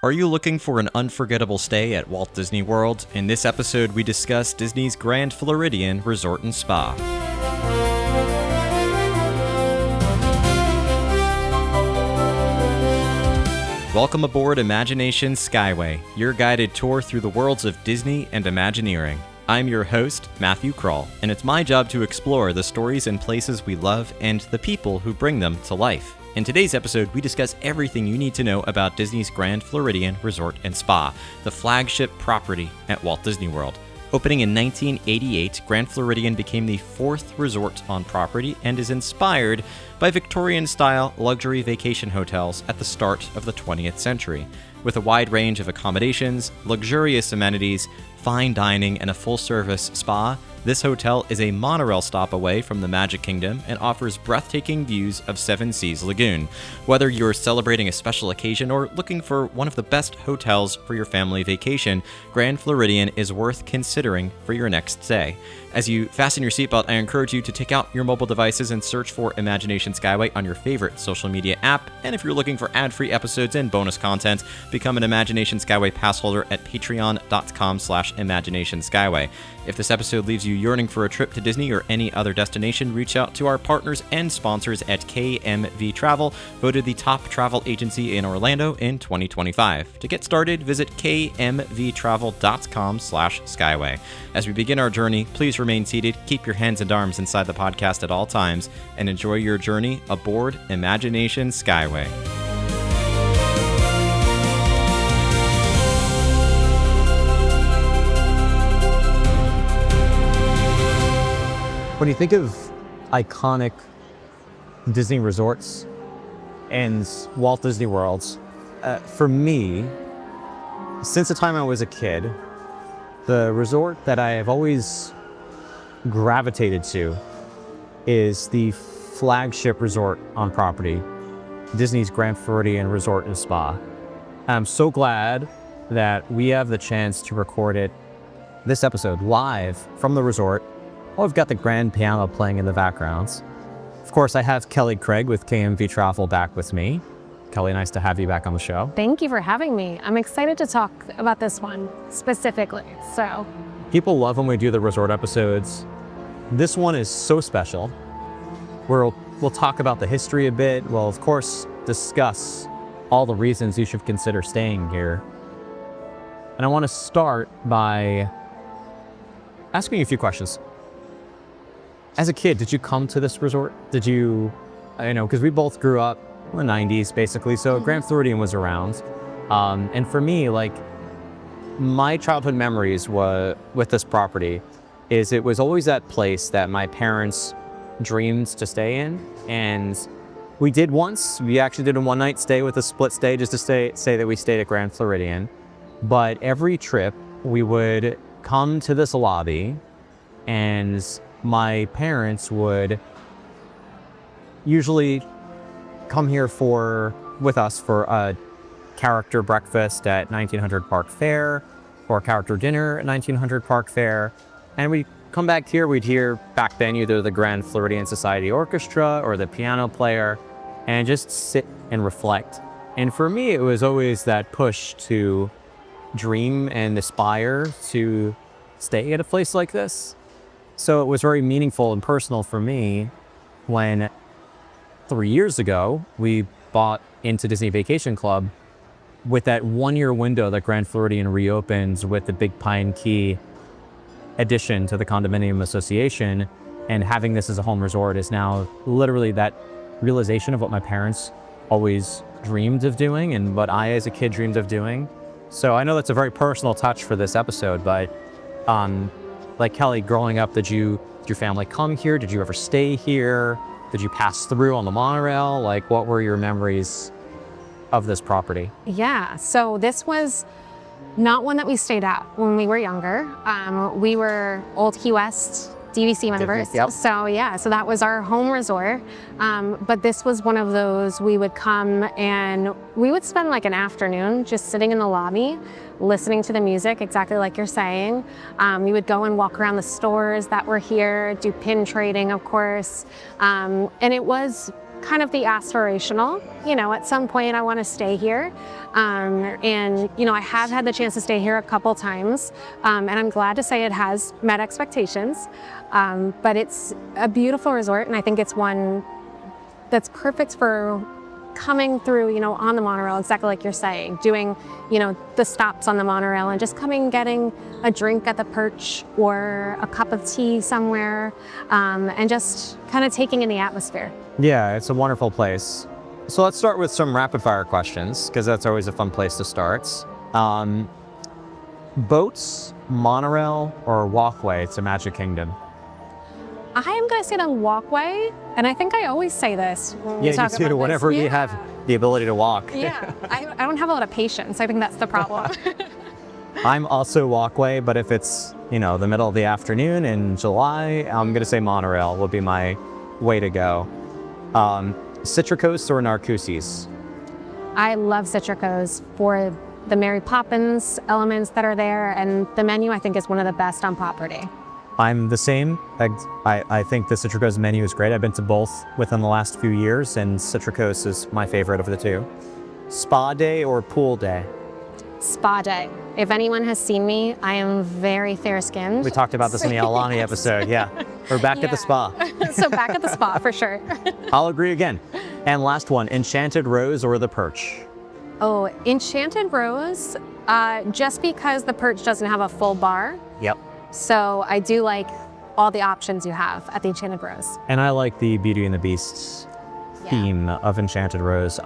Are you looking for an unforgettable stay at Walt Disney World? In this episode, we discuss Disney's Grand Floridian Resort and Spa. Welcome aboard Imagineering Skyway, your guided tour through the worlds of Disney and Imagineering. I'm your host, Matthew Kroll, and it's my job to explore the stories and places we love and the people who bring them to life. In today's episode, we discuss everything you need to know about Disney's Grand Floridian Resort and Spa, the flagship property at Walt Disney World. Opening in 1988, Grand Floridian became the fourth resort on property and is inspired by Victorian-style luxury vacation hotels at the start of the 20th century. With a wide range of accommodations, luxurious amenities, fine dining, and a full-service spa, this hotel is a monorail stop away from the Magic Kingdom and offers breathtaking views of Seven Seas Lagoon. Whether you're celebrating a special occasion or looking for one of the best hotels for your family vacation, Grand Floridian is worth considering for your next stay. As you fasten your seatbelt, I encourage you to take out your mobile devices and search for Imagineering Skyway on your favorite social media app. And if you're looking for ad-free episodes and bonus content, become an Imagineering Skyway pass holder at patreon.com/Imagineering Skyway. If this episode leaves you yearning for a trip to Disney or any other destination, reach out to our partners and sponsors at KMV Travel, voted the top travel agency in Orlando in 2025. To get started, visit kmvtravel.com/Skyway. As we begin our journey, please remain seated, keep your hands and arms inside the podcast at all times, and enjoy your journey aboard Imagineering Skyway. When you think of iconic Disney resorts and Walt Disney Worlds, for me, since the time I was a kid, the resort that I have always gravitated to is the flagship resort on property, Disney's Grand Floridian Resort and Spa. I'm so glad that we have the chance to record this episode live from the resort. Oh, I've got the grand piano playing in the background. Of course, I have Kelly Craig with KMV Travel back with me. Kelly, nice to have you back on the show. Thank you for having me. I'm excited to talk about this one specifically. People love when we do the resort episodes. This one is so special. We'll talk about the history a bit. We'll, of course, discuss all the reasons you should consider staying here. And I want to start by asking you a few questions. As a kid, did you come to this resort? Did you, because we both grew up in the 90s, basically, so Grand Floridian was around. And for me, my childhood memories with this property is it was always that place that my parents dreamed to stay in. And we actually did a one-night stay with a split stay just to say that we stayed at Grand Floridian. But every trip, we would come to this lobby and my parents would usually come here with us for a character breakfast at 1900 Park Fair or a character dinner at 1900 Park Fair. And we'd come back here, we'd hear back then either the Grand Floridian Society Orchestra or the piano player and just sit and reflect. And for me, it was always that push to dream and aspire to stay at a place like this. So it was very meaningful and personal for me when 3 years ago, we bought into Disney Vacation Club with that 1-year window that Grand Floridian reopens with the Big Pine Key addition to the condominium association. And having this as a home resort is now literally that realization of what my parents always dreamed of doing and what I as a kid dreamed of doing. So I know that's a very personal touch for this episode, but like Kelly, growing up, did your family come here? Did you ever stay here? Did you pass through on the monorail? What were your memories of this property? Yeah, so this was not one that we stayed at when we were younger. We were Old Key West DVC members. Yep. So that was our home resort. But this was one of those we would come and we would spend an afternoon just sitting in the lobby, listening to the music, exactly like you're saying. We would go and walk around the stores that were here, do pin trading, of course. And it was kind of the aspirational. You know, at some point I want to stay here. And, you know, I have had the chance to stay here a couple times, and I'm glad to say it has met expectations. But it's a beautiful resort, and I think it's one that's perfect for coming through, you know, on the monorail, exactly like you're saying, doing, you know, the stops on the monorail and just coming, getting a drink at the perch or a cup of tea somewhere, and just kind of taking in the atmosphere. Yeah, it's a wonderful place. So let's start with some rapid fire questions, because that's always a fun place to start. Boats, monorail, or walkway to Magic Kingdom? I am going to say the walkway, and I think I always say this when we talk about this. Whenever we have the ability to walk. Yeah, I don't have a lot of patience. I think that's the problem. I'm also walkway, but if it's, you know, the middle of the afternoon in July, I'm going to say monorail will be my way to go. Citricos or Narcoossee's? I love Citricos for the Mary Poppins elements that are there, and the menu I think is one of the best on property. I'm the same. I think the Citricos menu is great. I've been to both within the last few years, and Citricos is my favorite of the two. Spa day or pool day? Spa day. If anyone has seen me, I am very fair-skinned. We talked about this in the Alani episode, yeah. We're back at the spa. So back at the spa, for sure. I'll agree again. And last one, Enchanted Rose or the Perch? Oh, Enchanted Rose, just because the Perch doesn't have a full bar. Yep. So I do like all the options you have at the Enchanted Rose. And I like the Beauty and the Beast theme of Enchanted Rose.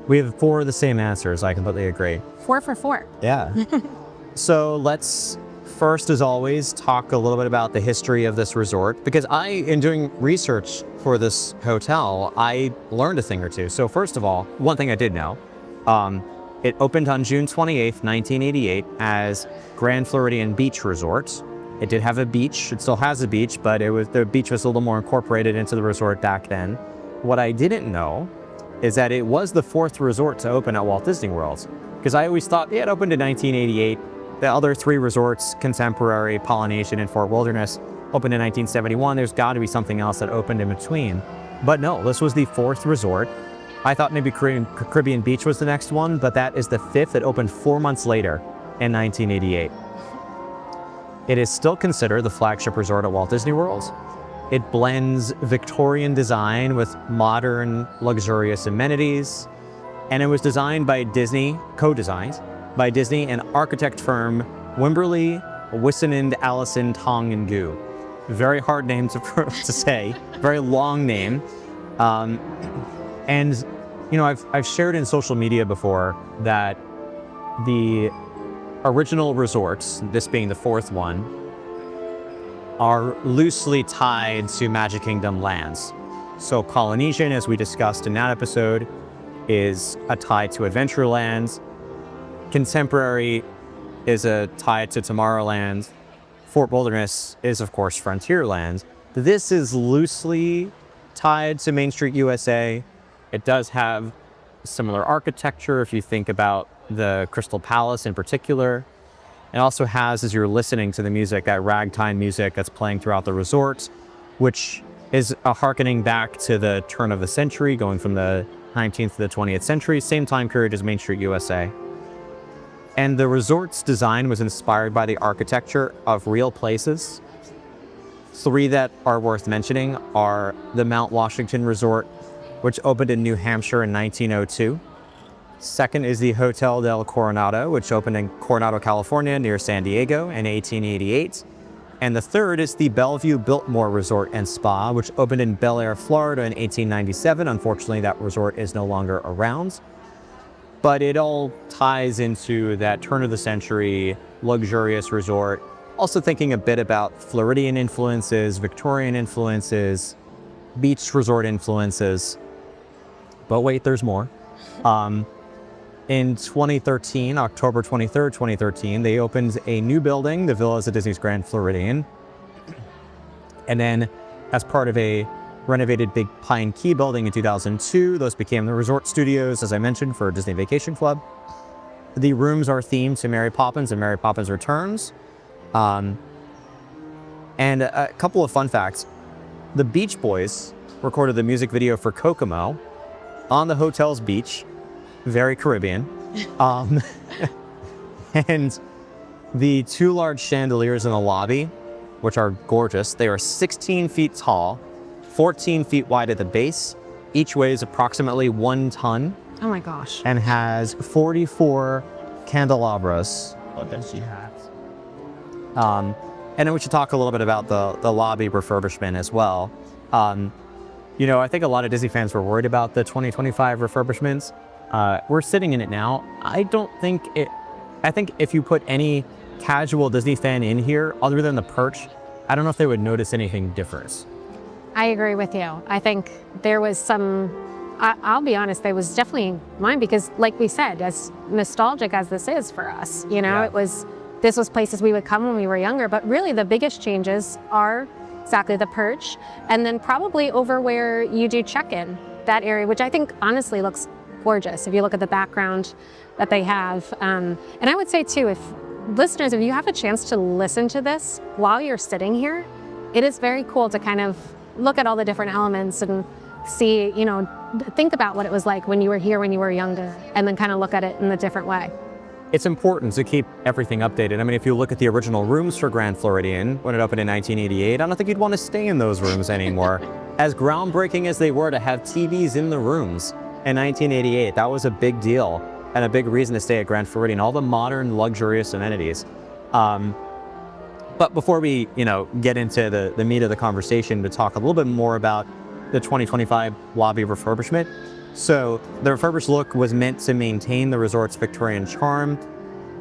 We have 4 of the same answers. I completely agree. 4 for 4. Yeah. So let's first, as always, talk a little bit about the history of this resort, because in doing research for this hotel, I learned a thing or two. So first of all, one thing I did know, it opened on June 28th, 1988 as Grand Floridian Beach Resort. It did have a beach. It still has a beach, but the beach was a little more incorporated into the resort back then. What I didn't know is that it was the 4th resort to open at Walt Disney World, because I always thought it opened in 1988. The other 3 resorts, Contemporary, Polynesian, and Fort Wilderness, opened in 1971. There's got to be something else that opened in between. But no, this was the 4th resort. I thought maybe Caribbean Beach was the next one, but that is the 5th. It opened 4 months later in 1988. It is still considered the flagship resort at Walt Disney World. It blends Victorian design with modern, luxurious amenities. And it was designed by Disney, co-designed by Disney and architect firm Wimberley, Wissenand, Allison, Tong and Gu. Very hard name to say, very long name. And, you know, I've shared in social media before that the original resorts, this being the 4th one, are loosely tied to Magic Kingdom lands. So Polynesian, as we discussed in that episode, is a tie to Adventureland. Contemporary is a tie to Tomorrowland. Fort Wilderness is, of course, Frontierland. This is loosely tied to Main Street USA. It does have similar architecture if you think about the Crystal Palace in particular. It also has, as you're listening to the music, that ragtime music that's playing throughout the resort, which is a hearkening back to the turn of the century, going from the 19th to the 20th century, same time period as Main Street USA. And the resort's design was inspired by the architecture of real places. 3 that are worth mentioning are the Mount Washington Resort, which opened in New Hampshire in 1902. Second is the Hotel del Coronado, which opened in Coronado, California, near San Diego in 1888. And the third is the Bellevue Biltmore Resort and Spa, which opened in Bel Air, Florida in 1897. Unfortunately, that resort is no longer around. But it all ties into that turn of the century, luxurious resort. Also thinking a bit about Floridian influences, Victorian influences, beach resort influences. But wait, there's more. In 2013, October 23rd, 2013, they opened a new building, the Villas at Disney's Grand Floridian. And then as part of a renovated Big Pine Key building in 2002, those became the resort studios, as I mentioned, for Disney Vacation Club. The rooms are themed to Mary Poppins and Mary Poppins Returns. And a couple of fun facts. The Beach Boys recorded the music video for Kokomo on the hotel's beach, very Caribbean. And the 2 large chandeliers in the lobby, which are gorgeous, they are 16 feet tall, 14 feet wide at the base. Each weighs approximately 1 ton. Oh my gosh. And has 44 candelabras. And then we should talk a little bit about the lobby refurbishment as well. You know, I think a lot of Disney fans were worried about the 2025 refurbishments. We're sitting in it now. I think if you put any casual Disney fan in here, other than the perch, I don't know if they would notice anything different. I agree with you. I think there was some, I'll be honest, there was definitely mine because like we said, as nostalgic as this is for us, you know, this was places we would come when we were younger, but really the biggest changes are exactly the perch and then probably over where you do check-in, that area, which I think honestly looks gorgeous if you look at the background that they have. And I would say too, if listeners, if you have a chance to listen to this while you're sitting here, it is very cool to kind of look at all the different elements and see, you know, think about what it was like when you were here when you were younger and then kind of look at it in a different way. It's important to keep everything updated. I mean, if you look at the original rooms for Grand Floridian when it opened in 1988, I don't think you'd want to stay in those rooms anymore. As groundbreaking as they were to have TVs in the rooms in 1988, that was a big deal and a big reason to stay at Grand Floridian, all the modern luxurious amenities. But before we, you know, get into the meat of the conversation to talk a little bit more about the 2025 lobby refurbishment. So the refurbished look was meant to maintain the resort's Victorian charm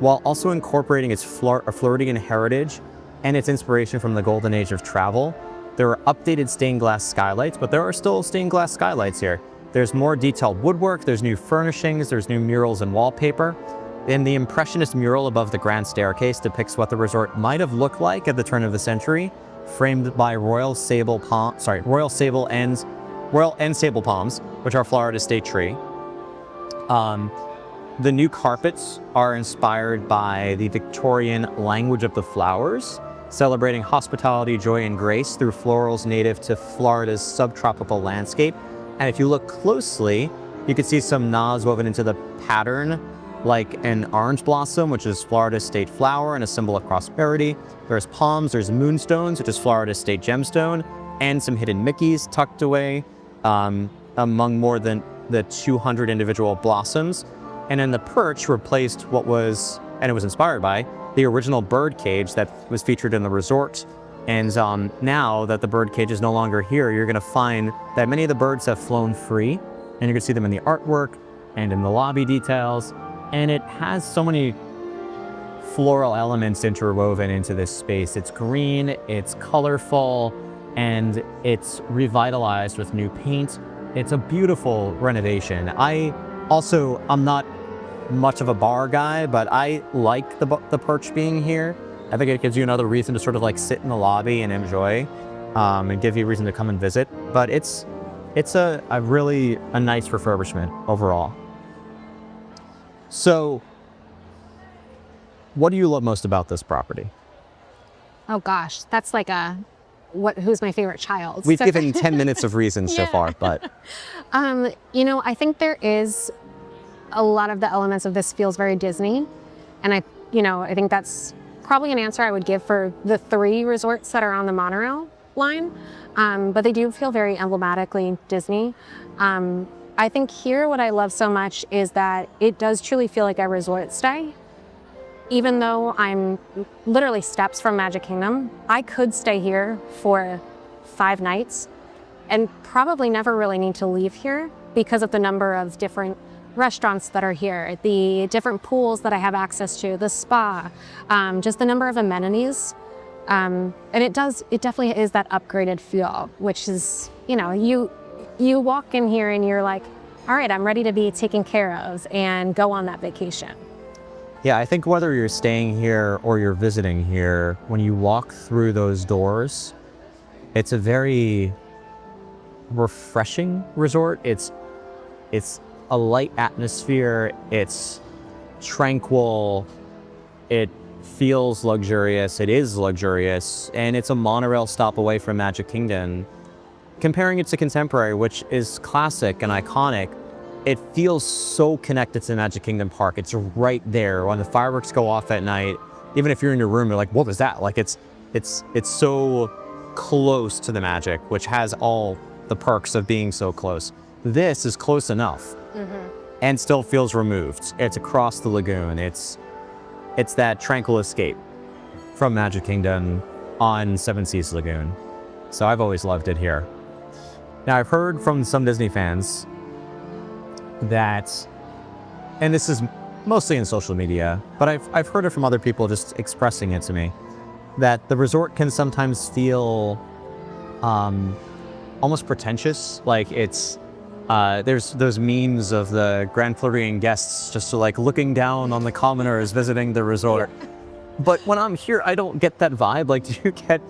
while also incorporating its Floridian heritage and its inspiration from the golden age of travel. There are updated stained glass skylights, but there are still stained glass skylights here. There's more detailed woodwork, there's new furnishings, there's new murals and wallpaper. And the Impressionist mural above the grand staircase depicts what the resort might have looked like at the turn of the century, framed by royal and sable palms, which are Florida state tree. The new carpets are inspired by the Victorian language of the flowers, celebrating hospitality, joy, and grace through florals native to Florida's subtropical landscape. And if you look closely, you can see some nods woven into the pattern, like an orange blossom, which is Florida's state flower and a symbol of prosperity. There's palms, there's moonstones, which is Florida's state gemstone, and some hidden Mickeys tucked away among more than the 200 individual blossoms. And then the perch replaced what was, and it was inspired by, the original bird cage that was featured in the resort. And now that the bird cage is no longer here, you're gonna find that many of the birds have flown free, and you're gonna see them in the artwork and in the lobby details. And it has so many floral elements interwoven into this space. It's green, it's colorful, and it's revitalized with new paint. It's a beautiful renovation. I'm not much of a bar guy, but I like the perch being here. I think it gives you another reason to sort of like sit in the lobby and enjoy, and give you a reason to come and visit. But it's a really nice refurbishment overall. So, what do you love most about this property? Oh gosh, that's like who's my favorite child? We've given 10 minutes of reasons so far, but. You know, I think there is a lot of the elements of this feels very Disney. And I think that's probably an answer I would give for the 3 resorts that are on the monorail line. But they do feel very emblematically Disney. I think here what I love so much is that it does truly feel like a resort stay. Even though I'm literally steps from Magic Kingdom, I could stay here for 5 nights and probably never really need to leave here because of the number of different restaurants that are here, the different pools that I have access to, the spa, just the number of amenities. And it definitely is that upgraded feel, which is, you walk in here and you're like, all right, I'm ready to be taken care of and go on that vacation. Yeah, I think whether you're staying here or you're visiting here, when you walk through those doors, it's a very refreshing resort. It's a light atmosphere. It's tranquil. It feels luxurious. It is luxurious. And it's a monorail stop away from Magic Kingdom. Comparing it to Contemporary, which is classic and iconic, it feels so connected to Magic Kingdom Park. It's right there. When the fireworks go off at night, even if you're in your room, you're like, what was that? Like it's so close to the magic, which has all the perks of being so close. This is close enough and still feels removed. It's across the lagoon. It's that tranquil escape from Magic Kingdom on Seven Seas Lagoon. So I've always loved it here. Now I've heard from some Disney fans that, and this is mostly in social media, but I've heard it from other people just expressing it to me, that the resort can sometimes feel almost pretentious. Like it's, there's those memes of the Grand Floridian guests just like looking down on the commoners visiting the resort. Yeah. But when I'm here, I don't get that vibe. Like, do you get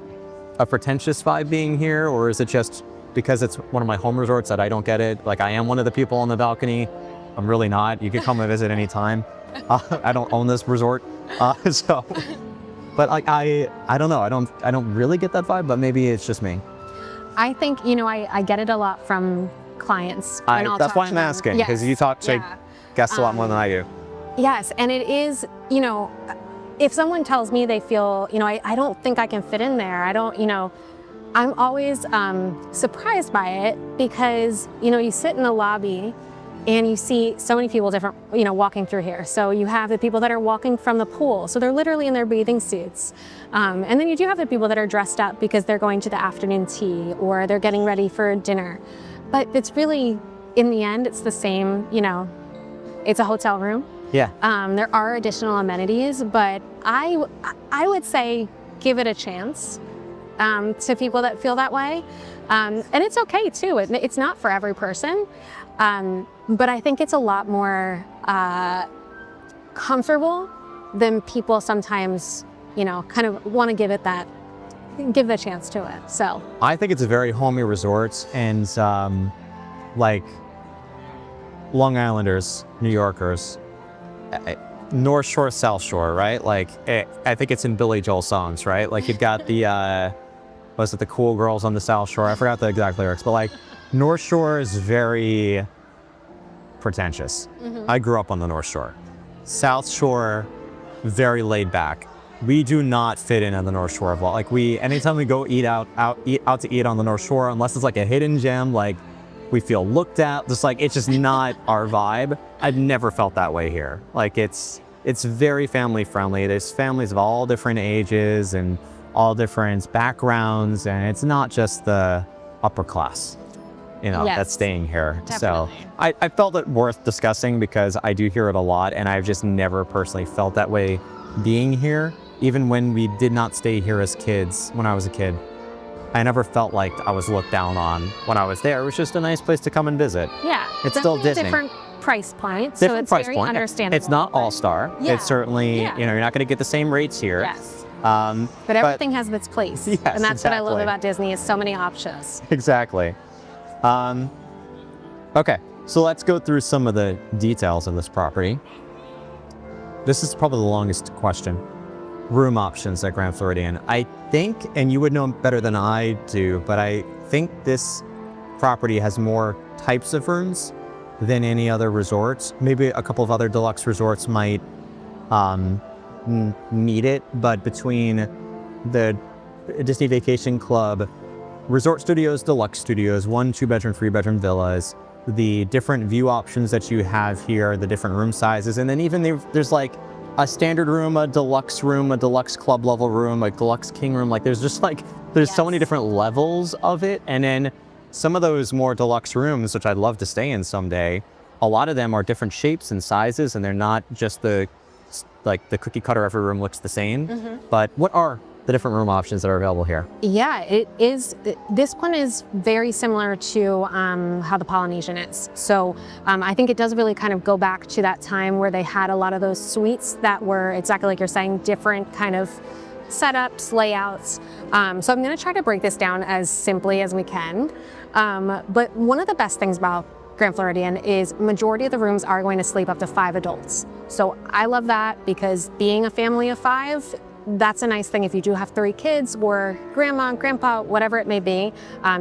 a pretentious vibe being here, or is it just because it's one of my home resorts that I don't get it? Like, I am one of the people on the balcony. I'm really not. You can come and visit anytime. I don't own this resort, so. But like, I don't know. I don't really get that vibe, but maybe it's just me. I think, I get it a lot from clients. That's why I'm asking, because you talk to guests a lot more than I do. Yes, and it is, if someone tells me they feel, I don't think I can fit in there, I'm always surprised by it, because, you sit in the lobby and you see so many people different, walking through here. So you have the people that are walking from the pool. So they're literally in their bathing suits. And then you do have the people that are dressed up because they're going to the afternoon tea or they're getting ready for dinner. But it's really, in the end, it's the same, it's a hotel room. Yeah. There are additional amenities, but I would say give it a chance to people that feel that way. And it's okay too. It's not for every person. But I think it's a lot more comfortable than people sometimes, kind of want to give the chance to it. So I think it's a very homey resort, and like Long Islanders, New Yorkers, North Shore, South Shore, right? Like I think it's in Billy Joel songs, right? Like you've got the was it the cool girls on the South Shore? I forgot the exact lyrics, but like North Shore is very pretentious. I grew up on the North Shore. South Shore, very laid back. We do not fit in on the North Shore of all. Like anytime we go eat out to eat on the North Shore, unless it's like a hidden gem, like we feel looked at. Just like it's just not our vibe. I've never felt that way here. Like it's very family friendly. There's families of all different ages and all different backgrounds, and it's not just the upper class, that's staying here. Definitely. So I felt it worth discussing because I do hear it a lot, and I've just never personally felt that way being here. Even when we did not stay here as kids, when I was a kid, I never felt like I was looked down on when I was there. It was just a nice place to come and visit. Yeah, it's still Disney. Different price point, different so it's price very point. understandable. It's not all-star. Yeah. It's certainly, you're not going to get the same rates here. Yes. But everything has its place. Yes, and that's exactly. what I love about Disney, is so many options. Exactly. Okay, so let's go through some of the details of this property. This is probably the longest question. Room options at Grand Floridian. I think, and you would know better than I do, but I think this property has more types of rooms than any other resorts. Maybe a couple of other deluxe resorts might meet it, but between the Disney Vacation Club, Resort Studios, Deluxe Studios, 1, 2-bedroom, 3-bedroom villas, the different view options that you have here, the different room sizes, and then even there's like a standard room, a deluxe club level room, a deluxe king room. Like there's so many different levels of it. And then some of those more deluxe rooms, which I'd love to stay in someday, a lot of them are different shapes and sizes, and they're not just the cookie cutter, every room looks the same. But what are the different room options that are available here? Yeah, it is. This one is very similar to how the Polynesian is. So I think it does really kind of go back to that time where they had a lot of those suites that were exactly like you're saying, different kind of setups, layouts. So I'm going to try to break this down as simply as we can. But one of the best things about Grand Floridian is majority of the rooms are going to sleep up to 5 adults. So I love that, because being a family of 5, that's a nice thing. If you do have 3 kids or grandma, grandpa, whatever it may be,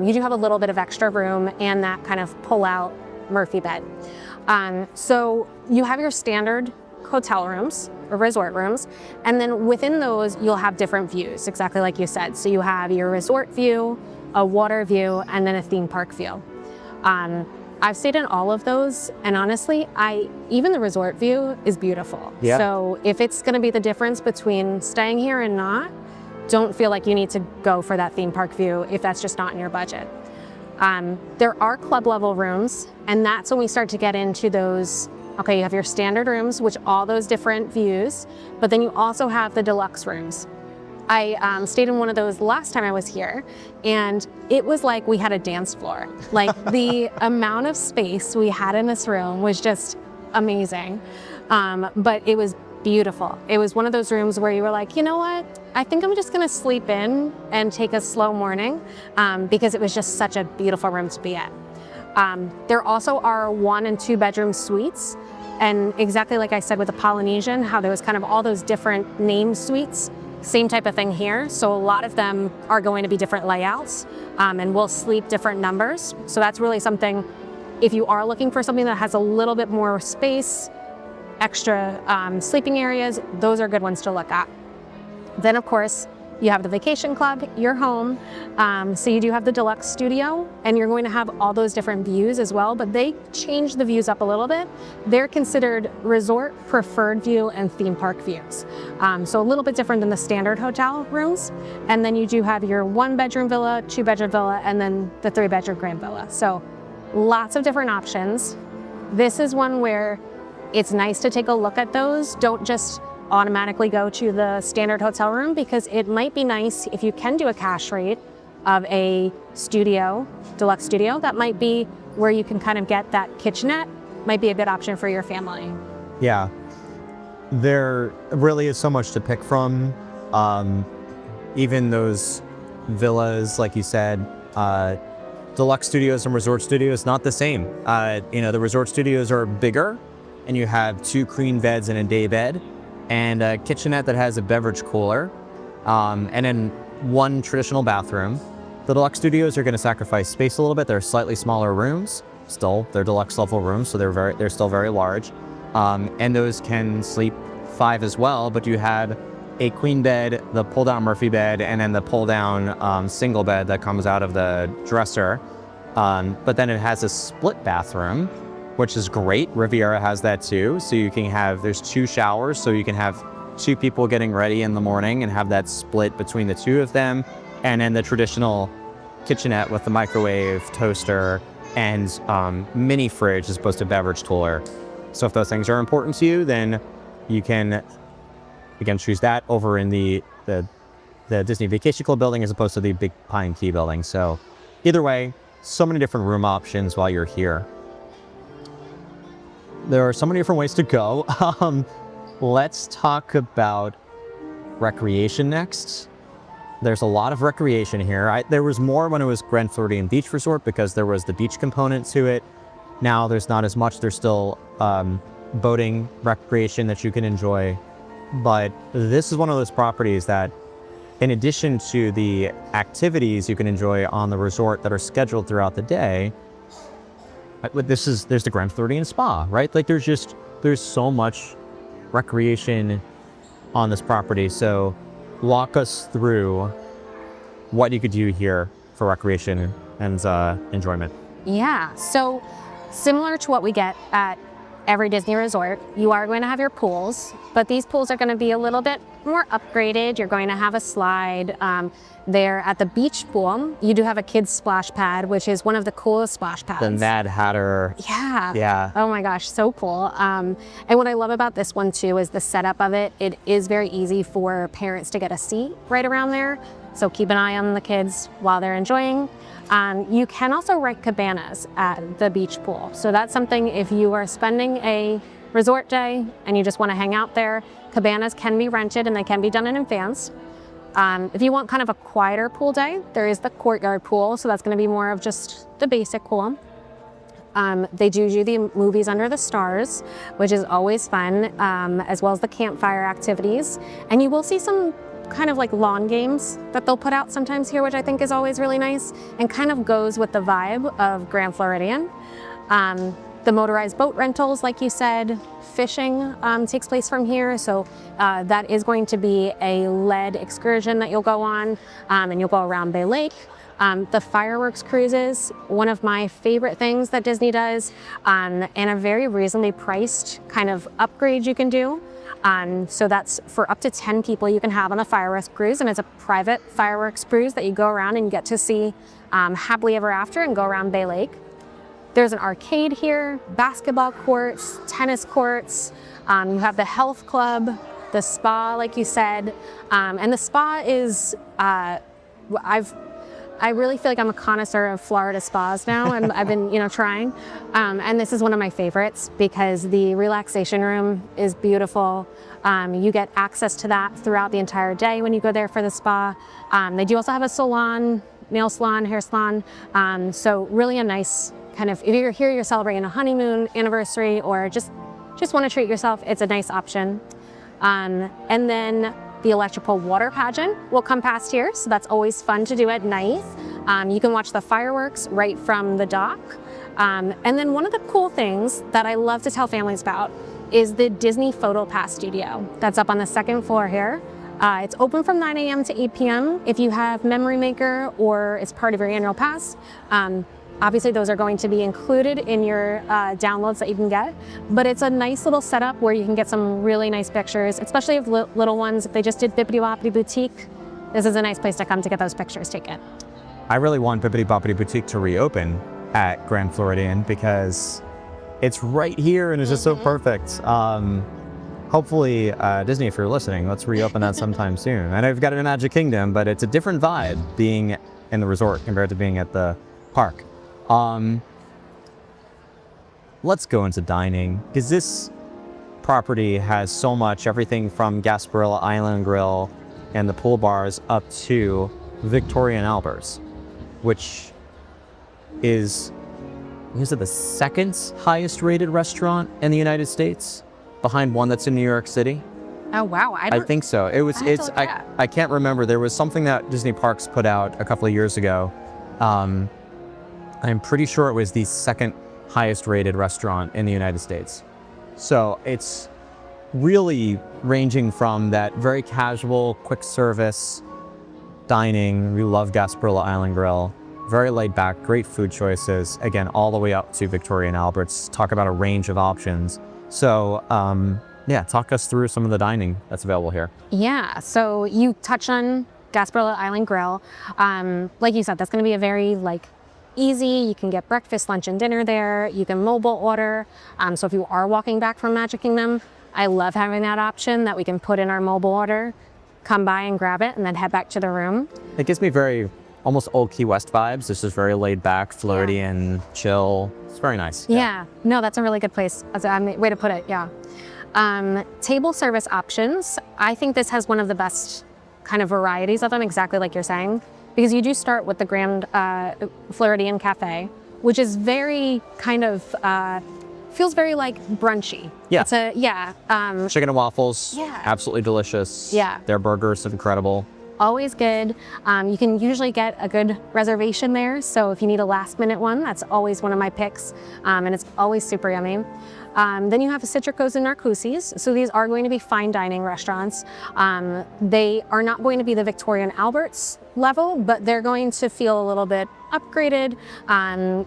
you do have a little bit of extra room and that kind of pull-out Murphy bed. So you have your standard hotel rooms or resort rooms, and then within those you'll have different views, exactly like you said. So you have your resort view, a water view, and then a theme park view. I've stayed in all of those, and honestly, even the resort view is beautiful. Yeah. So if it's going to be the difference between staying here and not, don't feel like you need to go for that theme park view if that's just not in your budget. There are club level rooms, and that's when we start to get into those. Okay, you have your standard rooms, which all those different views, but then you also have the deluxe rooms. I stayed in one of those last time I was here, and it was like we had a dance floor. Like the amount of space we had in this room was just amazing, but it was beautiful. It was one of those rooms where you were like, you know what? I think I'm just gonna sleep in and take a slow morning because it was just such a beautiful room to be at. There also are 1 and 2 bedroom suites, and exactly like I said with the Polynesian, how there was kind of all those different name suites, same type of thing here. So a lot of them are going to be different layouts and will sleep different numbers. So that's really something, if you are looking for something that has a little bit more space, extra sleeping areas, those are good ones to look at. Then of course, you have the vacation club, your home. So you do have the deluxe studio, and you're going to have all those different views as well, but they change the views up a little bit. They're considered resort preferred view and theme park views. So a little bit different than the standard hotel rooms. And then you do have your 1 bedroom villa, 2 bedroom villa, and then the 3 bedroom grand villa. So lots of different options. This is one where it's nice to take a look at those. Don't just automatically go to the standard hotel room, because it might be nice if you can do a cash rate of a studio, deluxe studio. That might be where you can kind of get that kitchenette, might be a good option for your family. Yeah, there really is so much to pick from. Even those villas, like you said, deluxe studios and resort studios, not the same. The resort studios are bigger, and you have 2 queen beds and a day bed, and a kitchenette that has a beverage cooler, and then 1 traditional bathroom. The deluxe studios are going to sacrifice space a little bit. They're slightly smaller rooms. Still, they're deluxe level rooms, so they're still very large, and those can sleep 5 as well. But you have a queen bed, the pull-down Murphy bed, and then the pull-down single bed that comes out of the dresser. But then it has a split bathroom, which is great. Riviera has that too. So you can have, there's 2 showers, so you can have 2 people getting ready in the morning and have that split between the 2 of them. And then the traditional kitchenette with the microwave, toaster, and mini fridge as opposed to beverage cooler. So if those things are important to you, then you can, again, choose that over in the Disney Vacation Club building as opposed to the Big Pine Key building. So either way, so many different room options while you're here. There are so many different ways to go. Let's talk about recreation next. There's a lot of recreation here. There was more when it was Grand Floridian Beach Resort because there was the beach component to it. Now there's not as much. There's still boating recreation that you can enjoy. But this is one of those properties that, in addition to the activities you can enjoy on the resort that are scheduled throughout the day, there's the Grand Floridian Spa, right? Like there's so much recreation on this property. So walk us through what you could do here for recreation and enjoyment. Yeah, so similar to what we get at every Disney resort, you are going to have your pools, but these pools are going to be a little bit more upgraded. You're going to have a slide. There at the beach pool, you do have a kids splash pad, which is one of the coolest splash pads. The Mad Hatter. Yeah. Yeah. Oh my gosh, so cool. And what I love about this one too is the setup of it. It is very easy for parents to get a seat right around there. So keep an eye on the kids while they're enjoying. You can also rent cabanas at the beach pool. So that's something, if you are spending a resort day and you just want to hang out there, cabanas can be rented and they can be done in advance. If you want kind of a quieter pool day, there is the courtyard pool. So that's going to be more of just the basic pool. They do the movies under the stars, which is always fun, as well as the campfire activities. And you will see some kind of like lawn games that they'll put out sometimes here, which I think is always really nice and kind of goes with the vibe of Grand Floridian. The motorized boat rentals, like you said, fishing takes place from here. So that is going to be a led excursion that you'll go on, and you'll go around Bay Lake. The fireworks cruises, one of my favorite things that Disney does, and a very reasonably priced kind of upgrade you can do. So that's for up to 10 people you can have on a fireworks cruise, and it's a private fireworks cruise that you go around and you get to see happily ever after and go around Bay Lake. There's an arcade here, basketball courts, tennis courts. You have the health club, the spa, like you said, and the spa is I really feel like I'm a connoisseur of Florida spas now, and I've been, trying. And this is one of my favorites because the relaxation room is beautiful. You get access to that throughout the entire day when you go there for the spa. They do also have a salon, nail salon, hair salon. So really a nice kind of, if you're here, you're celebrating a honeymoon anniversary or just want to treat yourself, it's a nice option. And then the electrical water pageant will come past here, so that's always fun to do at night. You can watch the fireworks right from the dock. And then one of the cool things that I love to tell families about is the Disney Photo Pass Studio that's up on the second floor here. It's open from 9 a.m. to 8 p.m. if you have Memory Maker or it's part of your annual pass. Obviously, those are going to be included in your downloads that you can get, but it's a nice little setup where you can get some really nice pictures, especially if little ones, if they just did Bibbidi Boppidi Boutique, this is a nice place to come to get those pictures taken. I really want Bibbidi Boppidi Boutique to reopen at Grand Floridian because it's right here and it's just so perfect. Hopefully, Disney, if you're listening, let's reopen that sometime soon. I know you've got it in Magic Kingdom, but it's a different vibe being in the resort compared to being at the park. Let's go into dining, because this property has so much, everything from Gasparilla Island Grill and the pool bars up to Victoria and Albert's, which is it the second highest rated restaurant in the United States, behind one that's in New York City? Oh wow, I think so. I can't remember. There was something that Disney Parks put out a couple of years ago. I'm pretty sure it was the second highest rated restaurant in the United States. So it's really ranging from that very casual, quick service dining. We love Gasparilla Island Grill. Very laid back, great food choices. Again, all the way up to Victoria and Albert's. Talk about a range of options. So yeah, talk us through some of the dining that's available here. Yeah, so you touched on Gasparilla Island Grill. Like you said, that's gonna be a very easy. You can get breakfast, lunch, and dinner there. You can mobile order. So if you are walking back from Magic Kingdom, I love having that option that we can put in our mobile order, come by and grab it, and then head back to the room. It gives me very almost old Key West vibes. This is very laid back, Floridian, chill. It's very nice. Yeah. No, that's a really good place. That's a way to put it, yeah. Table service options. I think this has one of the best kind of varieties of them, exactly like you're saying. Because you do start with the Grand Floridian Cafe, which is very kind of, feels very brunchy. Yeah. It's chicken and waffles, yeah. Absolutely delicious. Yeah. Their burgers, incredible. Always good. You can usually get a good reservation there. So if you need a last minute one, that's always one of my picks. And it's always super yummy. Then you have Citricos and Narcoossee's. So these are going to be fine dining restaurants. They are not going to be the Victoria and Albert's level, but they're going to feel a little bit upgraded.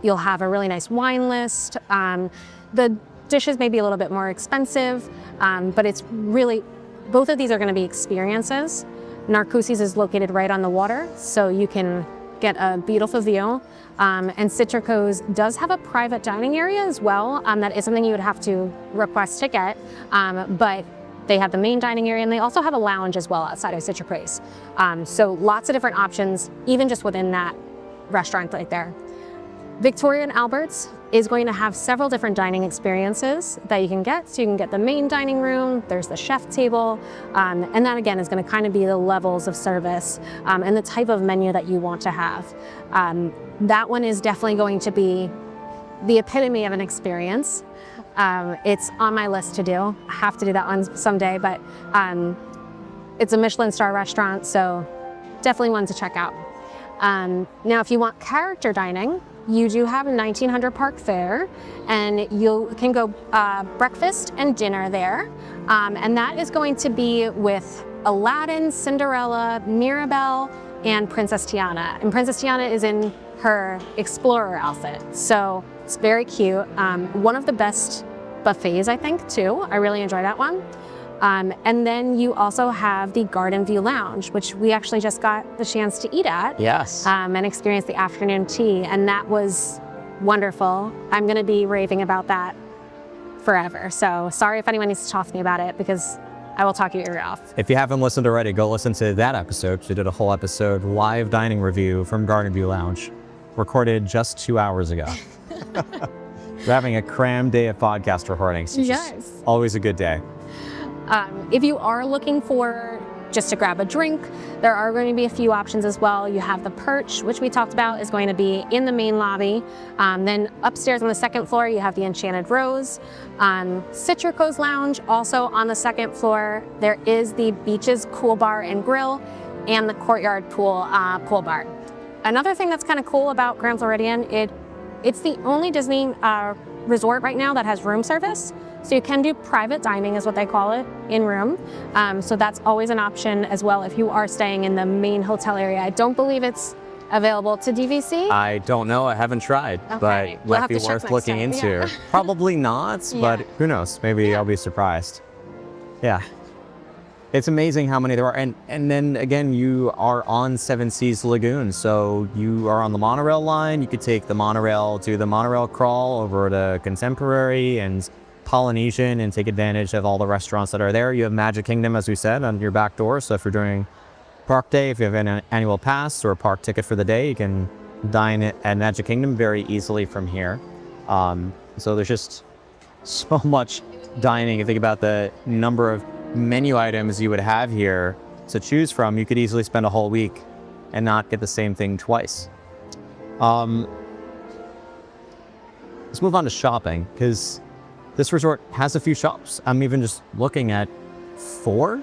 You'll have a really nice wine list. The dishes may be a little bit more expensive, but it's really, both of these are going to be experiences. Narcoossee's is located right on the water, so you can get a beautiful view. And Citricos does have a private dining area as well. That is something you would have to request to get, but they have the main dining area and they also have a lounge as well outside of Citricos. So lots of different options, even just within that restaurant right there. Victoria and Albert's is going to have several different dining experiences that you can get. So you can get the main dining room, there's the chef table, and that again is going to kind of be the levels of service and the type of menu that you want to have. That one is definitely going to be the epitome of an experience. It's on my list to do. I have to do that one someday, but it's a Michelin star restaurant, so definitely one to check out. Now, if you want character dining, you do have 1900 Park Fare, and you can go breakfast and dinner there. And that is going to be with Aladdin, Cinderella, Mirabelle, and Princess Tiana. And Princess Tiana is in her explorer outfit, so it's very cute. One of the best buffets, I think, too. I really enjoy that one. And then you also have the Garden View Lounge, which we actually just got the chance to eat at. Yes. And experience the afternoon tea, and that was wonderful. I'm gonna be raving about that forever. So sorry if anyone needs to talk to me about it, because I will talk your ear off. If you haven't listened already, go listen to that episode. She did a whole episode live dining review from Garden View Lounge, recorded just 2 hours ago. We're having a cram day of podcast recordings. Yes. Always a good day. If you are looking for just to grab a drink, there are going to be a few options as well. You have the Perch, which we talked about, is going to be in the main lobby. Then upstairs on the second floor, you have the Enchanted Rose. Citrico's Lounge, also on the second floor. There is the Beaches Cool Bar and Grill and the Courtyard Pool Bar. Another thing that's kind of cool about Grand Floridian, it's the only Disney resort right now that has room service. So you can do private dining, is what they call it, in room. So that's always an option as well if you are staying in the main hotel area. I don't believe it's available to DVC. I don't know. I haven't tried, Okay. but We'll might be have to check worth next looking time. into. Yeah. Probably not, but who knows? Maybe I'll be surprised. Yeah. It's amazing how many there are. And then again, you are on Seven Seas Lagoon. So you are on the monorail line. You could take the monorail to the monorail crawl over to Contemporary and Polynesian and take advantage of all the restaurants that are there. You have Magic Kingdom, as we said, on your back door. So if you're doing park day, if you have an annual pass or a park ticket for the day, you can dine at Magic Kingdom very easily from here. So there's just so much dining. You think about the number of menu items you would have here to choose from. You could easily spend a whole week and not get the same thing twice. Let's move on to shopping, because this resort has a few shops. I'm even just looking at 4.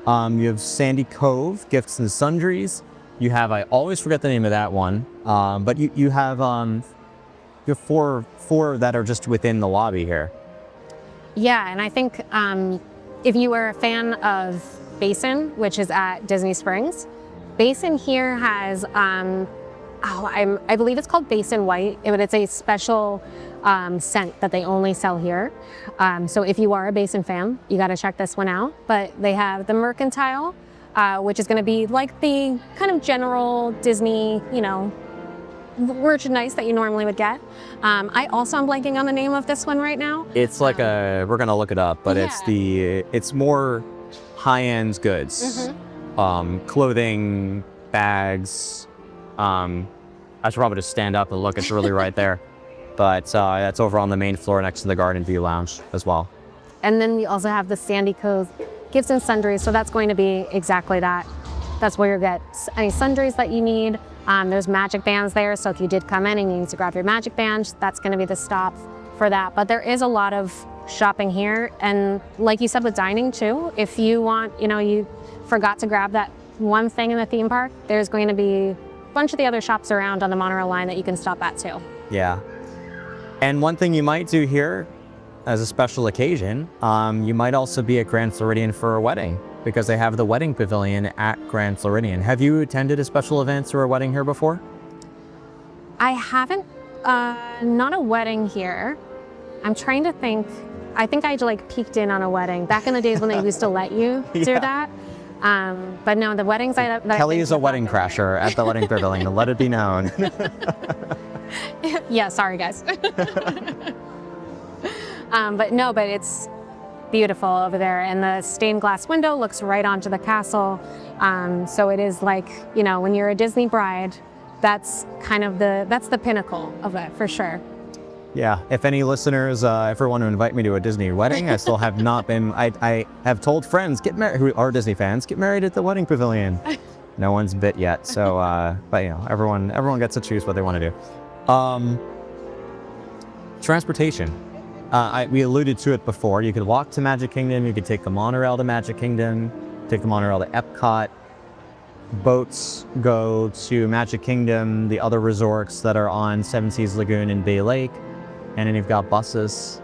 You have Sandy Cove, Gifts and Sundries. You have, I always forget the name of that one, but you have 4 that are just within the lobby here. Yeah, and I think if you were a fan of Basin, which is at Disney Springs, Basin here has, I believe it's called Basin White, but it's a special scent that they only sell here. So if you are a Basin fan, you got to check this one out. But they have the Mercantile, which is going to be like the kind of general Disney, merchandise that you normally would get. I also am blanking on the name of this one right now. It's like we're gonna look it up, but it's more high-end goods, clothing, bags. I should probably just stand up and look. It's really right there. But that's over on the main floor next to the Garden View Lounge as well. And then we also have the Sandy Cove Gifts and Sundries. So that's going to be exactly that. That's where you get any sundries that you need. There's magic bands there. So if you did come in and you need to grab your magic band, that's going to be the stop for that. But there is a lot of shopping here. And like you said with dining too, if you want, you forgot to grab that one thing in the theme park, there's going to be a bunch of the other shops around on the monorail line that you can stop at too. Yeah. And one thing you might do here as a special occasion, you might also be at Grand Floridian for a wedding, because they have the wedding pavilion at Grand Floridian. Have you attended a special event or a wedding here before? I haven't, not a wedding here. I'm trying to think. I think I peeked in on a wedding back in the days when they used to let you do that. But no, the weddings Kelly is a wedding crasher at the wedding pavilion, let it be known. Yeah, sorry guys. But it's beautiful over there, and the stained glass window looks right onto the castle. So it is like, when you're a Disney bride, that's kind of that's the pinnacle of it for sure. Yeah, if any listeners ever want to invite me to a Disney wedding, I still have not been. I have told friends, get married, who are Disney fans, get married at the wedding pavilion. No one's bit yet, so but everyone gets to choose what they want to do. Transportation. We alluded to it before. You could walk to Magic Kingdom. You could take the monorail to Magic Kingdom. Take the monorail to Epcot. boats go to Magic Kingdom, the other resorts that are on Seven Seas Lagoon and Bay Lake, and then you've got buses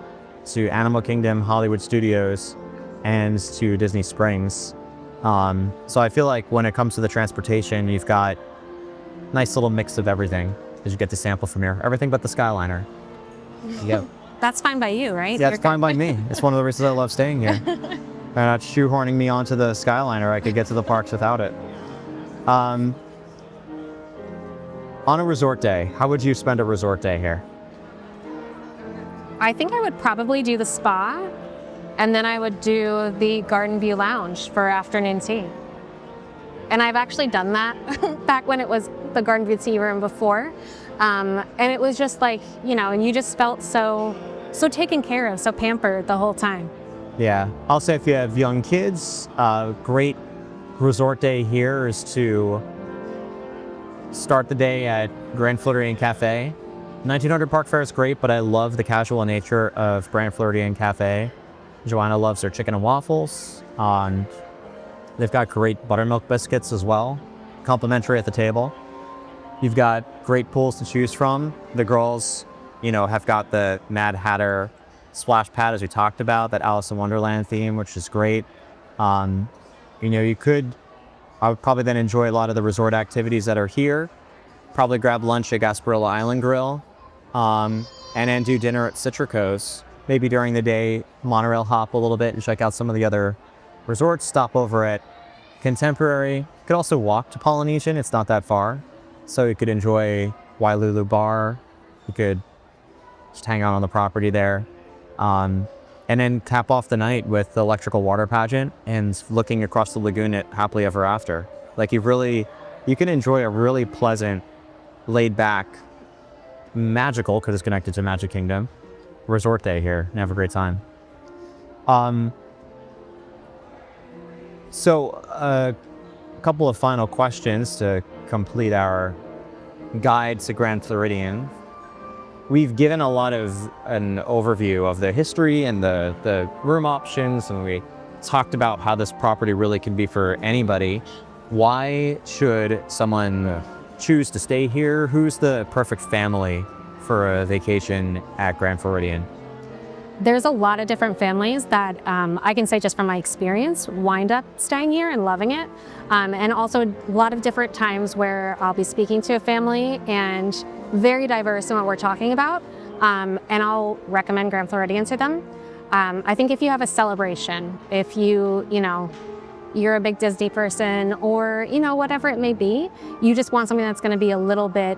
to Animal Kingdom, Hollywood Studios, and to Disney Springs. So I feel like when it comes to the transportation, you've got a nice little mix of everything as you get to sample from here. Everything but the Skyliner. Yep. That's fine by you, right? Yeah, it's fine by me. It's one of the reasons I love staying here. They're not shoehorning me onto the Skyliner. I could get to the parks without it. On a resort day, how would you spend a resort day here? I think I would probably do the spa, and then I would do the Garden View Lounge for afternoon tea. And I've actually done that back when it was the Garden View Tea Room before. And it was just like, and you just felt so taken care of, so pampered the whole time. Yeah, I'll say if you have young kids, great resort day here is to start the day at Grand Floridian Cafe. 1900 Park Fare is great, but I love the casual nature of Grand Floridian Cafe. Joanna loves their chicken and waffles. They've got great buttermilk biscuits as well, complimentary at the table. You've got great pools to choose from. The girls, have got the Mad Hatter splash pad, as we talked about, that Alice in Wonderland theme, which is great. I would probably then enjoy a lot of the resort activities that are here. Probably grab lunch at Gasparilla Island Grill, and then do dinner at Citrico's. Maybe during the day, monorail hop a little bit and check out some of the other resorts. Stop over at Contemporary. You could also walk to Polynesian. It's not that far. So you could enjoy Wailulu Bar. You could just hang out on the property there. And then cap off the night with the electrical water pageant and looking across the lagoon at Happily Ever After. Like you can enjoy a really pleasant, laid back, magical, because it's connected to Magic Kingdom, resort day here and have a great time. So a couple of final questions to complete our guide to Grand Floridian. We've given a lot of an overview of the history and the room options, and we talked about how this property really can be for anybody. Why should someone choose to stay here? Who's the perfect family for a vacation at Grand Floridian? There's a lot of different families that I can say just from my experience wind up staying here and loving it. And also a lot of different times where I'll be speaking to a family and very diverse in what we're talking about. And I'll recommend Grand Floridian to them. I think if you have a celebration, if you're a big Disney person or, whatever it may be, you just want something that's gonna be a little bit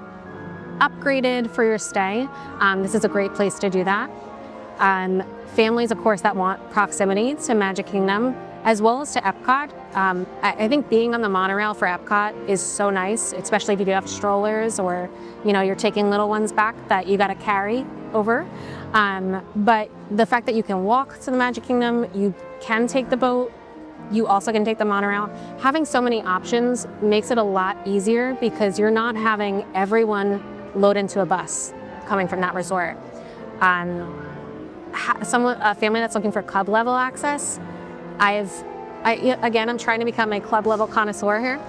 upgraded for your stay. This is a great place to do that. Families, of course, that want proximity to Magic Kingdom, as well as to Epcot. I think being on the monorail for Epcot is so nice, especially if you do have strollers or, you're taking little ones back that you gotta carry over. But the fact that you can walk to the Magic Kingdom, you can take the boat, you also can take the monorail. Having so many options makes it a lot easier because you're not having everyone load into a bus coming from that resort. A family that's looking for club level access, I'm trying to become a club level connoisseur here,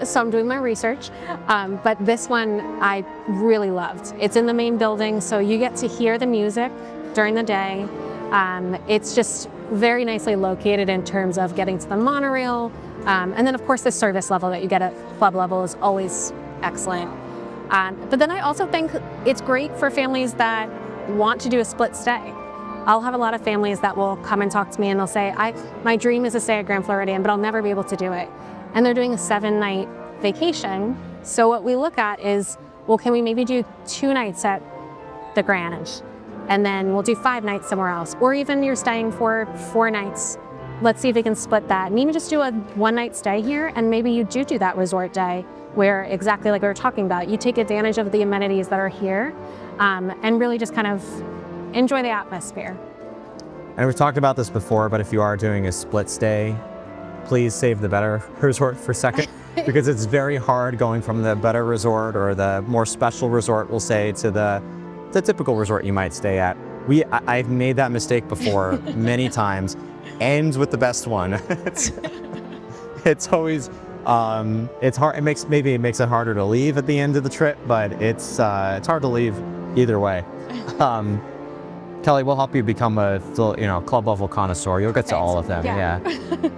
so I'm doing my research, but this one I really loved. It's in the main building, so you get to hear the music during the day. It's just very nicely located in terms of getting to the monorail, and then of course the service level that you get at club level is always excellent. But then I also think it's great for families that want to do a split stay. I'll have a lot of families that will come and talk to me and they'll say, my dream is to stay at Grand Floridian, but I'll never be able to do it. And they're doing a 7-night vacation. So what we look at is, well, can we maybe do 2 nights at the Grand? And then we'll do 5 nights somewhere else. Or even you're staying for 4 nights. Let's see if we can split that. And even just do a 1-night stay here, and maybe you do that resort day where, exactly like we were talking about, you take advantage of the amenities that are here and really just kind of enjoy the atmosphere. And we've talked about this before, but if you are doing a split stay, please save the better resort for second, because it's very hard going from the better resort or the more special resort, we'll say, to the typical resort you might stay at. I've made that mistake before many times. Ends with the best one. It's always It's hard. Maybe it makes it harder to leave at the end of the trip, but it's hard to leave either way. Kelly, we'll help you become a club level connoisseur. You'll get to all of them. Yeah.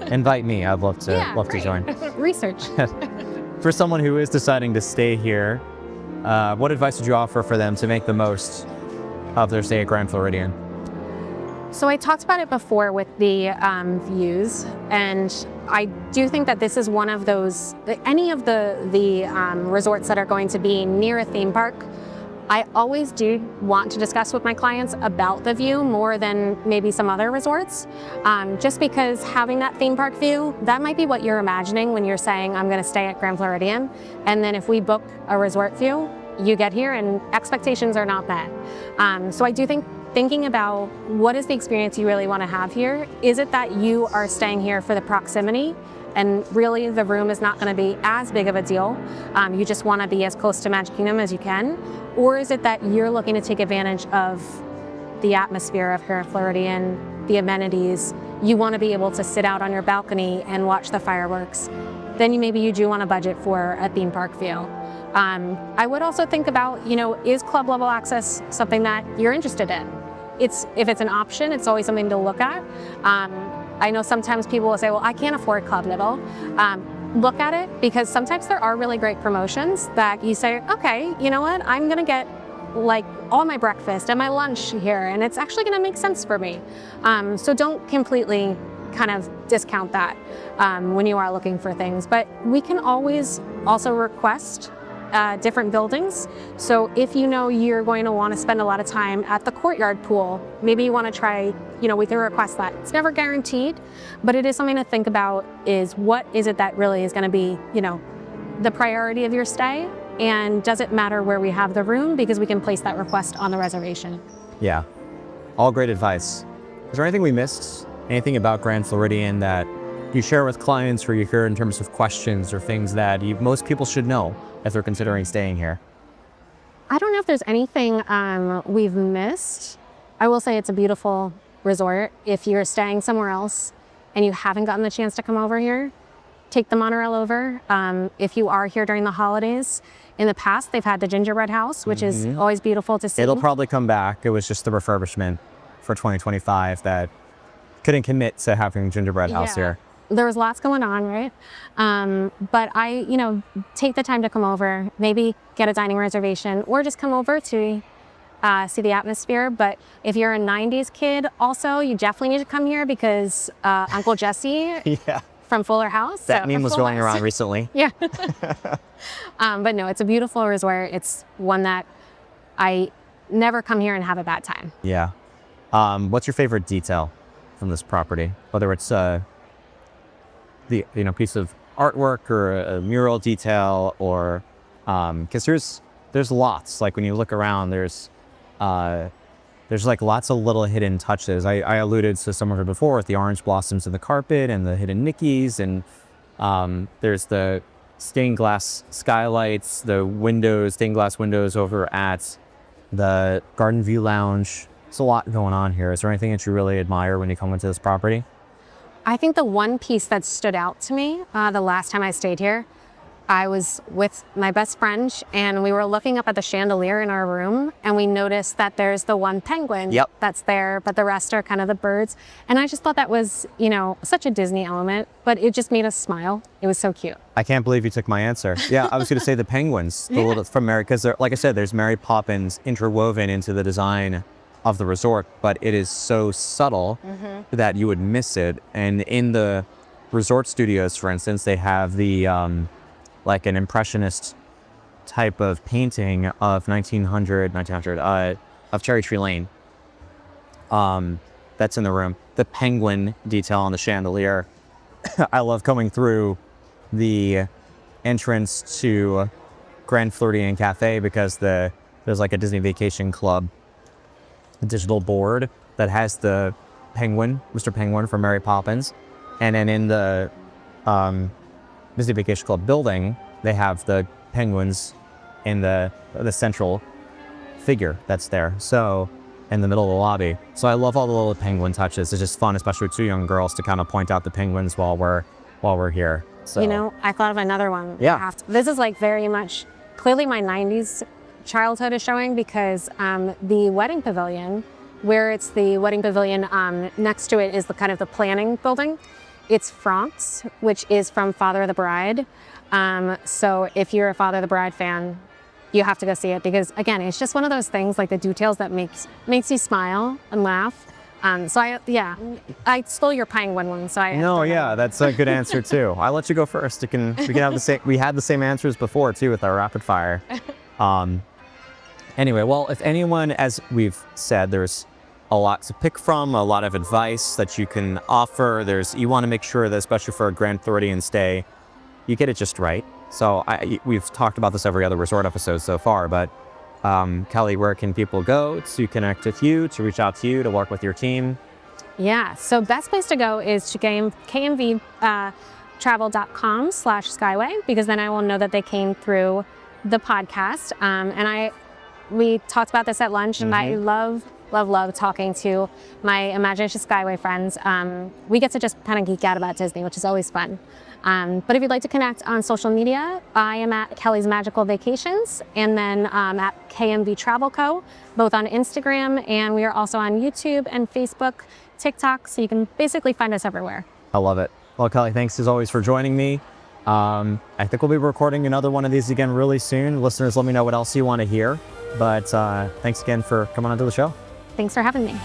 Invite me. I'd love to join. Research. For someone who is deciding to stay here, what advice would you offer for them to make the most of their stay at Grand Floridian? So I talked about it before with the views, and I do think that this is one of those, any of the resorts that are going to be near a theme park, I always do want to discuss with my clients about the view more than maybe some other resorts, just because having that theme park view, that might be what you're imagining when you're saying, I'm gonna stay at Grand Floridian. And then if we book a resort view, you get here and expectations are not met. So I do think thinking about what is the experience you really want to have here. Is it that you are staying here for the proximity and really the room is not going to be as big of a deal? You just want to be as close to Magic Kingdom as you can? Or is it that you're looking to take advantage of the atmosphere of Grand Floridian, the amenities? You want to be able to sit out on your balcony and watch the fireworks. Then maybe you do want to budget for a theme park view. I would also think about, is club level access something that you're interested in? If it's an option, it's always something to look at. I know sometimes people will say, well, I can't afford club level. Look at it, because sometimes there are really great promotions that you say, okay, you know what? I'm gonna get like all my breakfast and my lunch here, and it's actually gonna make sense for me. So don't completely kind of discount that when you are looking for things. But we can always also request different buildings. So if you're going to want to spend a lot of time at the courtyard pool, maybe you want to try, we can request that. It's never guaranteed, but it is something to think about, is what is it that really is going to be, the priority of your stay? And does it matter where we have the room? Because we can place that request on the reservation. Yeah, all great advice. Is there anything we missed? Anything about Grand Floridian that you share with clients, or you hear in terms of questions or things that most people should know if they're considering staying here? I don't know if there's anything we've missed. I will say it's a beautiful resort. If you're staying somewhere else and you haven't gotten the chance to come over here, take the monorail over. If you are here during the holidays, in the past they've had the gingerbread house, which is always beautiful to see. It'll probably come back. It was just the refurbishment for 2025 that couldn't commit to having gingerbread house here. There was lots going on, right? But I, take the time to come over, maybe get a dining reservation, or just come over to see the atmosphere. But if you're a 90s kid also, you definitely need to come here, because Uncle Jesse from Fuller House. That meme was going around recently. Yeah. But no, it's a beautiful resort. It's one that I never come here and have a bad time. Yeah. What's your favorite detail from this property? Whether it's the piece of artwork or a mural detail, or because there's lots. Like when you look around, there's like lots of little hidden touches. I alluded to some of it before with the orange blossoms in the carpet and the hidden Nickies, and there's the stained glass skylights, the stained glass windows over at the Garden View Lounge. There's a lot going on here. Is there anything that you really admire when you come into this property? I think the one piece that stood out to me the last time I stayed here, I was with my best friend and we were looking up at the chandelier in our room, and we noticed that there's the one penguin that's there, but the rest are kind of the birds. And I just thought that was, such a Disney element, but it just made us smile. It was so cute. I can't believe you took my answer. Yeah, I was going to say the penguins, the little from Mary, because like I said, there's Mary Poppins interwoven into the design of the resort, but it is so subtle that you would miss it. And in the resort studios, for instance, they have the like an impressionist type of painting of 1900 of Cherry Tree Lane. That's in the room. The penguin detail on the chandelier. I love coming through the entrance to Grand Floridian Cafe, because there's like a Disney Vacation Club digital board that has the penguin, Mr. Penguin from Mary Poppins. And then in the Disney Vacation Club building, they have the penguins in the central figure that's there. So in the middle of the lobby. So I love all the little penguin touches. It's just fun, especially with two young girls, to kind of point out the penguins while we're here. So You know, I thought of another one. Yeah. This is like very much, clearly my 90s childhood is showing, because the wedding pavilion, where it's the wedding pavilion, next to it is the kind of the planning building. It's France, which is from Father of the Bride. So if you're a Father of the Bride fan, you have to go see it, because again, it's just one of those things, like the details that makes you smile and laugh. So I stole your penguin one. So No, yeah, that's a good answer too. I'll let you go first. We can have the same. We had the same answers before too with our rapid fire. Anyway, well, if anyone, as we've said, there's a lot to pick from, a lot of advice that you can offer. You want to make sure that, especially for a Grand Floridian stay, you get it just right. So we've talked about this every other resort episode so far, but Kelly, where can people go to connect with you, to reach out to you, to work with your team? Yeah, so best place to go is to kmvtravel.com/skyway, because then I will know that they came through the podcast. And we talked about this at lunch, and I love talking to my Imagination Skyway friends. We get to just kind of geek out about Disney, which is always fun. But if you'd like to connect on social media, I am at Kelly's Magical Vacations, and then at KMV Travel Co., both on Instagram, and we are also on YouTube and Facebook, TikTok, so you can basically find us everywhere. I love it. Well, Kelly, thanks as always for joining me. I think we'll be recording another one of these again really soon. Listeners, let me know what else you want to hear. But thanks again for coming onto the show. Thanks for having me.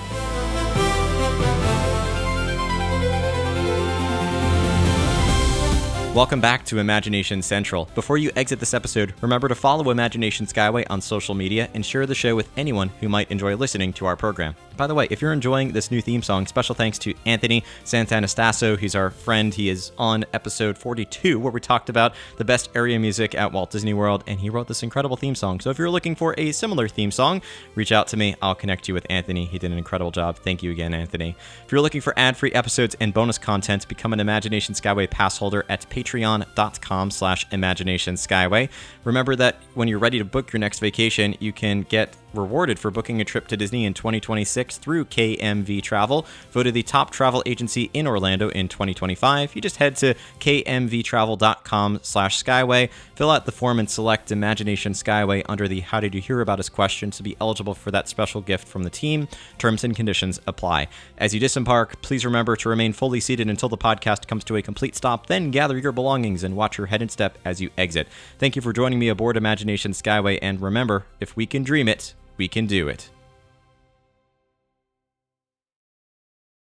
Welcome back to Imagination Central. Before you exit this episode, remember to follow Imagination Skyway on social media and share the show with anyone who might enjoy listening to our program. By the way, if you're enjoying this new theme song, special thanks to Anthony Santanastasso. He's our friend. He is on episode 42, where we talked about the best area music at Walt Disney World, and he wrote this incredible theme song. So if you're looking for a similar theme song, reach out to me. I'll connect you with Anthony. He did an incredible job. Thank you again, Anthony. If you're looking for ad-free episodes and bonus content, become an Imagination Skyway pass holder at patreon.com/Imagination Skyway. Remember that when you're ready to book your next vacation, you can get rewarded for booking a trip to Disney in 2026 through KMV Travel, voted the top travel agency in Orlando in 2025. You just head to kmvtravel.com/Skyway, fill out the form, and select Imagination Skyway under the How Did You Hear About Us question to be eligible for that special gift from the team. Terms and conditions apply. As you disembark, please remember to remain fully seated until the podcast comes to a complete stop, then gather your belongings and watch your head and step as you exit. Thank you for joining me aboard Imagination Skyway, and remember, if we can dream it, we can do it.